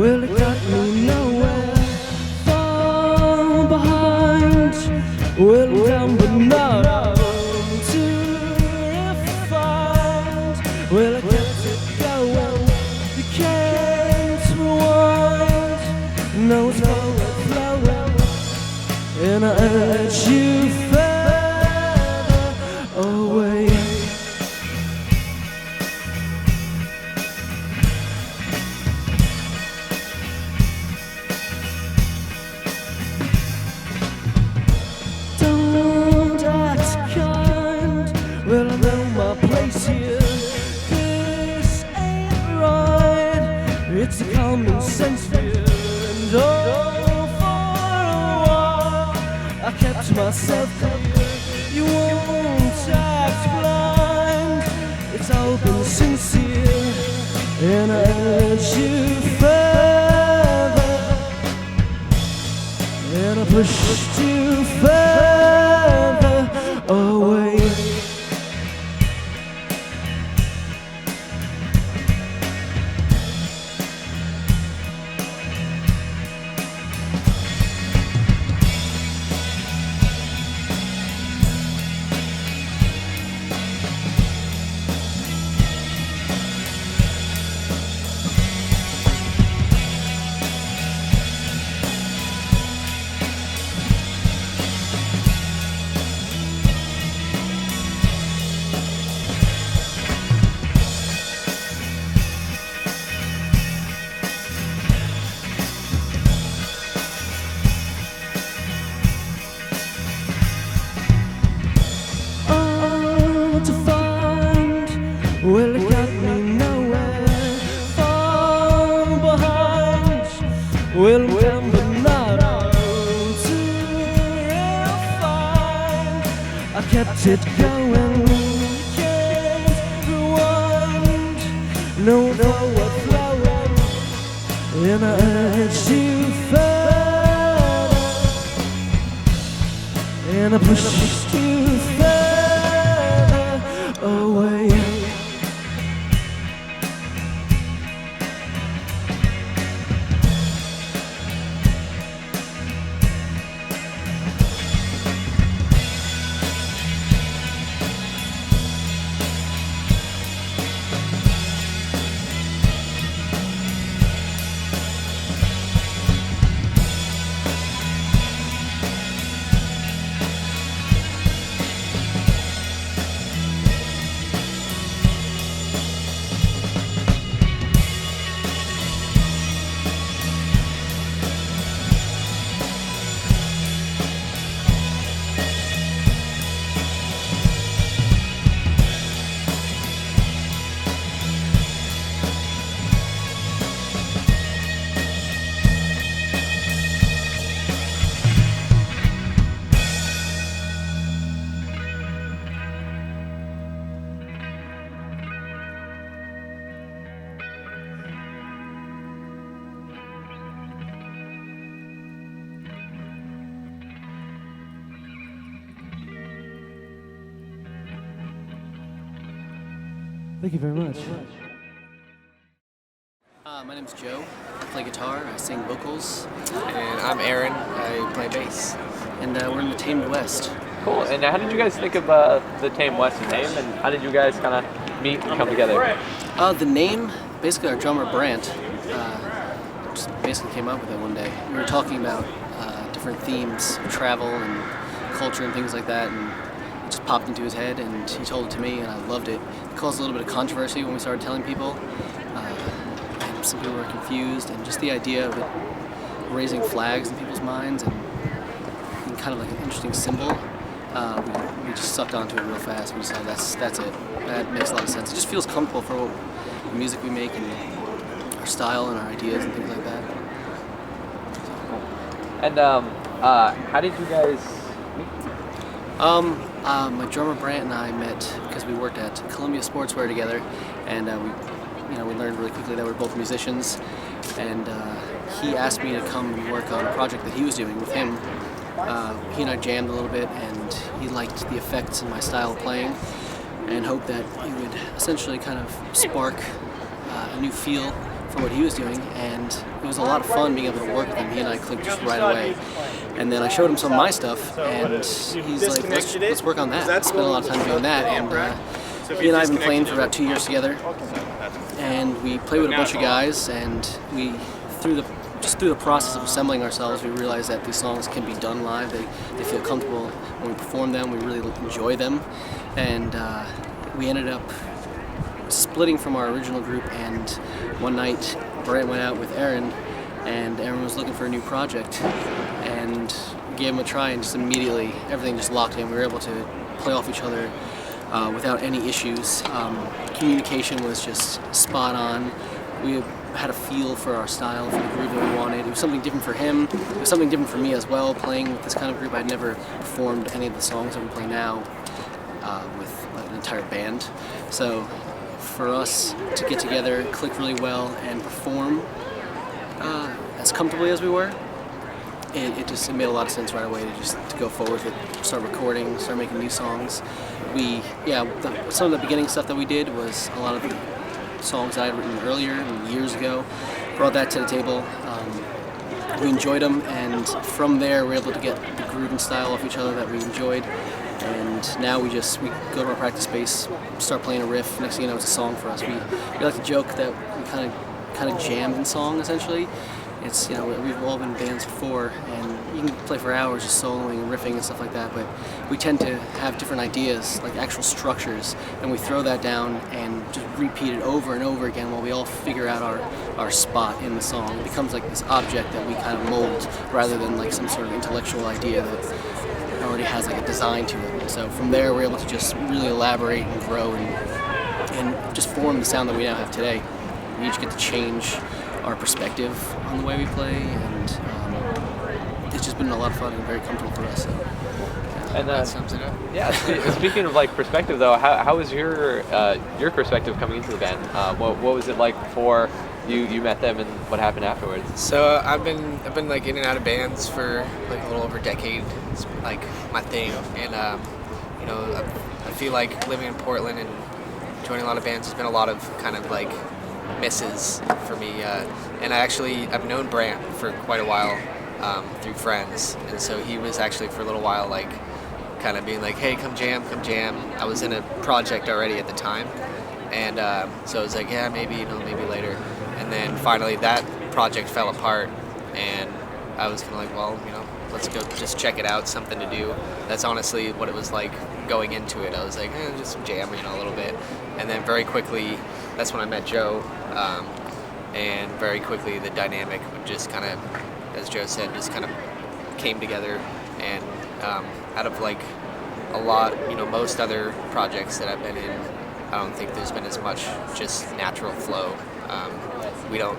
Well, it got me nowhere, far behind. Well, down but not too refined. Well, I kept it going, you can't rewind. No, it's forward flowing, and I urge you further away. Well, I know my place here. This ain't right. It's a common sense fear. And oh, for a while I kept myself clear. You won't act blind. It's all been sincere, and I urge you further, and I pushed you further away. To find, well, it got me nowhere, far behind. Well, down but not too refined. I kept it going, can't rewind. No forward flowing, and I urge you further, and I pushed you away. Thank you very much. My name's Joe. I play guitar, I sing vocals. And I'm Aaron. I play bass. And we're in the Tamed West. Cool. And how did you guys think of the Tamed West name, and how did you guys kind of meet and come together? The name, basically our drummer Brant, just basically came up with it one day. We were talking about different themes of travel and culture and things like that, and it just popped into his head, and he told it to me, and I loved it. It caused a little bit of controversy when we started telling people. And some people were confused, and just the idea of it raising flags in people's minds and being kind of like an interesting symbol. We just sucked onto it real fast. We decided that's it. That makes a lot of sense. It just feels comfortable for the music we make and our style and our ideas and things like that. And how did you guys meet? My drummer Brant and I met because we worked at Columbia Sportswear together, and we learned really quickly that we're both musicians. And he asked me to come and work on a project that he was doing with him. He and I jammed a little bit, and he liked the effects in my style of playing, and hoped that he would essentially kind of spark a new feel for what he was doing, and it was a lot of fun being able to work with him. He and I clicked just right away. And then I showed him some of my stuff, and he's like, let's work on that. I spent a lot of time doing that, and he and I have been playing for about 2 years together, and we played with a bunch of guys, and through the process of assembling ourselves, we realized that these songs can be done live. They feel comfortable when we perform them. We really enjoy them, and we ended up splitting from our original group. And one night, Brent went out with Aaron, and Aaron was looking for a new project, and we gave him a try, and just immediately everything just locked in. We were able to play off each other without any issues. Communication was just spot on. We had a feel for our style, for the groove that we wanted. It was something different for him. It was something different for me as well, playing with this kind of group. I'd never performed any of the songs that we play now with an entire band. So for us to get together, click really well, and perform as comfortably as we were, it made a lot of sense right away to go forward with it, start recording, start making new songs. Some of the beginning stuff that we did was a lot of the songs that I had written earlier and years ago. Brought that to the table. We enjoyed them, and from there we're able to get the groove and style off each other that we enjoyed. And now we go to our practice space, start playing a riff. Next thing you know, it's a song for us. We like to joke that we kind of jammed in song essentially. It's, we've all been in bands before, and you can play for hours just soloing and riffing and stuff like that, but we tend to have different ideas, like actual structures, and we throw that down and just repeat it over and over again while we all figure out our spot in the song. It becomes like this object that we kind of mold, rather than like some sort of intellectual idea that already has like a design to it. So from there we're able to just really elaborate and grow and just form the sound that we now have today. We each get to change our perspective on the way we play, and it's just been a lot of fun and very comfortable for us. So, And that sums it up. Yeah. Speaking of like perspective, though, how was your perspective coming into the band? What was it like before you met them, and what happened afterwards? So I've been like in and out of bands for like a little over a decade. It's like my thing, and I feel like living in Portland and joining a lot of bands has been a lot of kind of like misses for me, and I've known Brant for quite a while through friends, and so he was actually for a little while like kind of being like, hey, come jam. I was in a project already at the time, and so I was like, yeah, maybe later, and then finally that project fell apart, and I was kind of like, well, let's go just check it out, something to do. That's honestly what it was like going into it. I was like, just jam, a little bit, and then very quickly, that's when I met Joe, and very quickly the dynamic would just kind of, as Joe said, just kind of came together, and out of like a lot, most other projects that I've been in, I don't think there's been as much just natural flow. We don't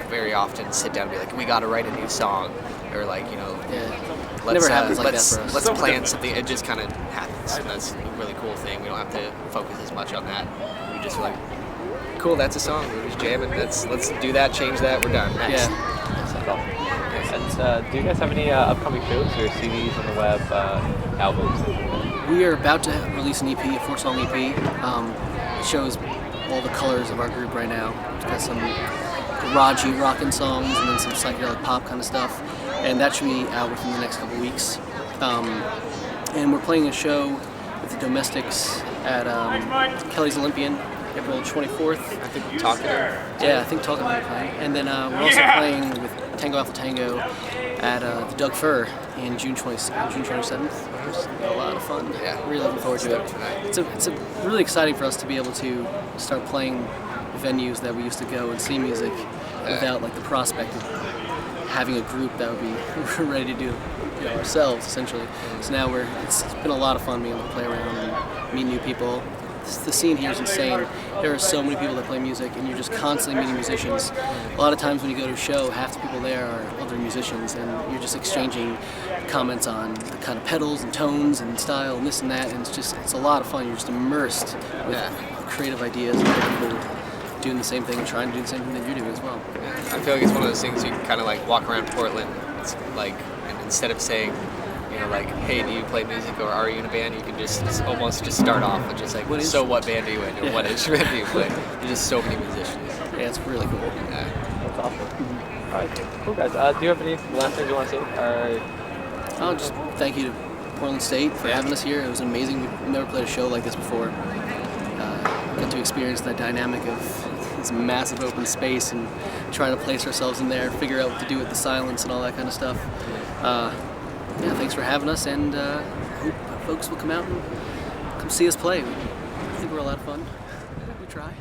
very often sit down and be like, we got to write a new song, or like, never happens like that for us. Let's plan something. It just kind of happens, and that's a really cool thing. We don't have to focus as much on that. We just like, cool, that's a song. We're just jamming. Let's do that, change that. We're done. Next. And do you guys have any upcoming shows or CDs on the web, albums? We are about to release an EP, a 4-song EP. It shows all the colors of our group right now. It's got some garagey rockin' songs and then some psychedelic pop kind of stuff, and that should be out within the next couple weeks. And we're playing a show with the Domestics at Kelly's Olympian, April 24th. I think Talking. Yeah, I think Talking will be playing. And then we're also playing with Tango Alpha Tango at the Doug Fir in June 27th. It's a lot of fun. Yeah. Really looking forward to it. It's really exciting for us to be able to start playing venues that we used to go and see music without like the prospect of having a group that would be ready to do ourselves essentially. So now it's been a lot of fun being able to play around and meet new people. The scene here is insane. There are so many people that play music, and you're just constantly meeting musicians. A lot of times when you go to a show, half the people there are other musicians, and you're just exchanging comments on the kind of pedals and tones and style and this and that, and it's a lot of fun. You're just immersed with creative ideas and other people doing the same thing and trying to do the same thing that you're doing as well. I feel like it's one of those things you can kind of like walk around Portland. It's like, and instead of saying, like, hey, do you play music or are you in a band? You can just almost just start off with just like, so what band are you in, or what instrument do you play? There's just so many musicians. Yeah, it's really cool. Yeah. That's awesome. All right, cool guys. Do you have any last things you want to say? I'll just thank you to Portland State for having us here. It was amazing. We've never played a show like this before. Got to experience that dynamic of this massive open space and trying to place ourselves in there, figure out what to do with the silence and all that kind of stuff. Yeah, thanks for having us, and I hope folks will come out and come see us play. I think we're a lot of fun. We try.